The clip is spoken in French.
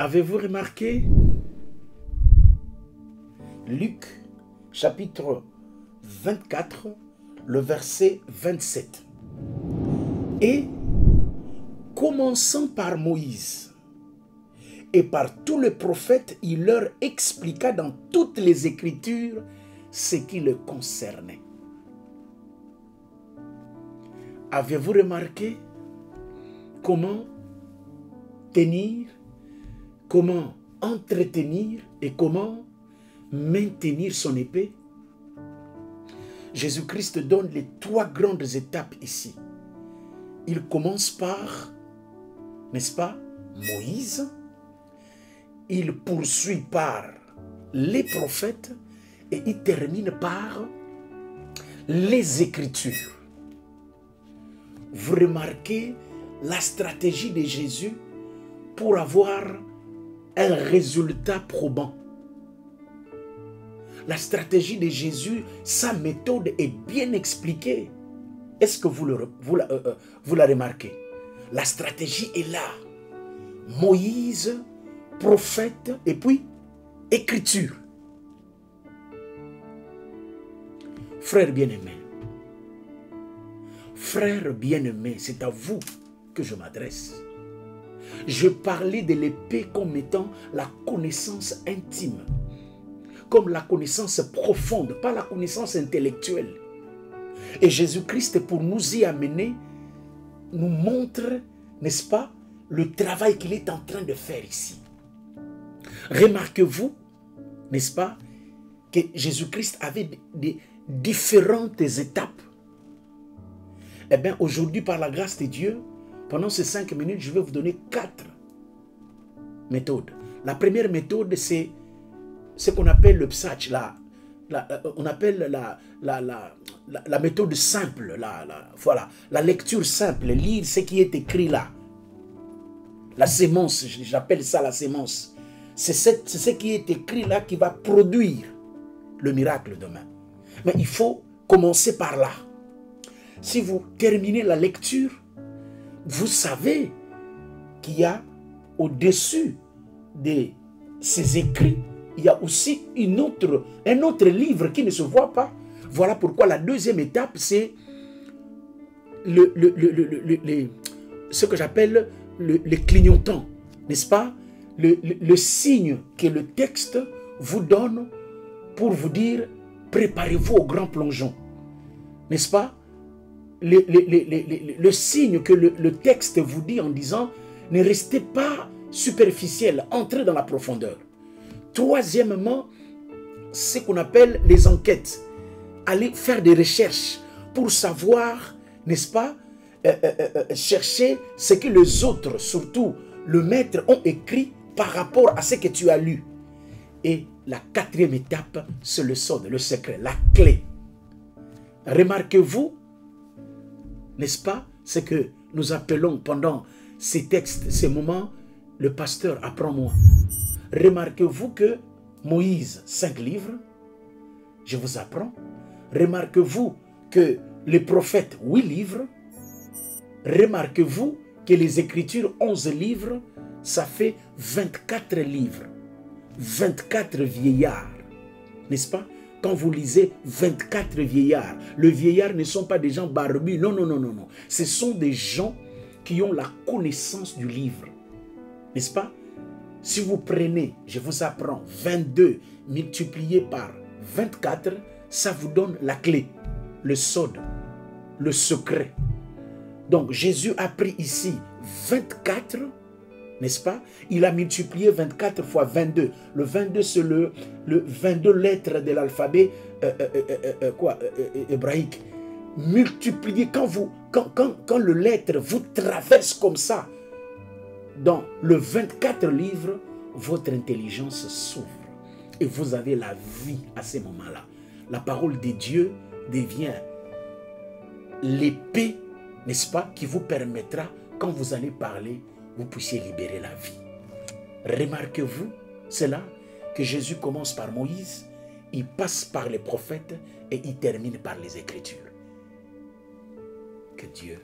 Avez-vous remarqué? Luc, chapitre 24, le verset 27. Et, commençant par Moïse et par tous les prophètes, il leur expliqua dans toutes les Écritures ce qui le concernait. Avez-vous remarqué comment tenir, comment entretenir et comment maintenir son épée? Jésus-Christ donne les 3 grandes étapes ici. Il commence par, n'est-ce pas, Moïse. Il poursuit par les prophètes et il termine par les Écritures. Vous remarquez la stratégie de Jésus pour avoir un résultat probant. La stratégie de Jésus, sa méthode est bien expliquée. Est-ce que vous la remarquez? La stratégie est là. Moïse, prophète et puis Écriture. Frères bien-aimés, c'est à vous que je m'adresse. Je parlais de l'épée comme étant la connaissance intime, comme la connaissance profonde, pas la connaissance intellectuelle. Et Jésus-Christ, pour nous y amener, nous montre, n'est-ce pas, le travail qu'il est en train de faire ici. Remarquez-vous, n'est-ce pas, que Jésus-Christ avait des différentes étapes. Eh bien, aujourd'hui, par la grâce de Dieu, pendant ces 5 minutes, je vais vous donner 4 méthodes. La première méthode, c'est ce qu'on appelle le psach, on appelle la méthode simple, voilà, la lecture simple, lire ce qui est écrit là. La sémence, j'appelle ça la sémence. C'est ce qui est écrit là qui va produire le miracle demain. Mais il faut commencer par là. Si vous terminez la lecture, vous savez qu'il y a au-dessus de ces écrits, il y a aussi un autre livre qui ne se voit pas. Voilà pourquoi la deuxième étape, c'est ce que j'appelle le clignotant, n'est-ce pas? Le signe que le texte vous donne pour vous dire, préparez-vous au grand plongeon, n'est-ce pas? Le signe que le texte vous dit en disant, ne restez pas superficiel, entrez dans la profondeur. Troisièmement, ce qu'on appelle les enquêtes. Aller faire des recherches pour savoir, n'est-ce pas, chercher ce que les autres, surtout le maître, ont écrit par rapport à ce que tu as lu. Et la 4e étape, c'est le sode, le secret, la clé. Remarquez-vous, n'est-ce pas, ce que nous appelons pendant ces textes, ces moments, le pasteur apprend-moi. Remarquez-vous que Moïse, 5 livres, je vous apprends. Remarquez-vous que les prophètes, 8 livres. Remarquez-vous que les Écritures, 11 livres, ça fait 24 livres. 24 vieillards, n'est-ce pas? Quand vous lisez 24 vieillards, les vieillards ne sont pas des gens barbus, non, non, non, non, non. Ce sont des gens qui ont la connaissance du livre, n'est-ce pas? Si vous prenez, je vous apprends, 22 multiplié par 24, ça vous donne la clé, le sode, le secret. Donc Jésus a pris ici 24, n'est-ce pas? Il a multiplié 24 fois 22. Le 22, c'est le 22 lettres de l'alphabet hébraïque. Multiplié, quand le lettre vous traverse comme ça, dans le 24 livres, votre intelligence s'ouvre. Et vous avez la vie à ce moment-là. La parole de Dieu devient l'épée, n'est-ce pas, qui vous permettra, quand vous allez parler, vous puissiez libérer la vie. Remarquez-vous, c'est là que Jésus commence par Moïse, il passe par les prophètes et il termine par les Écritures. Que Dieu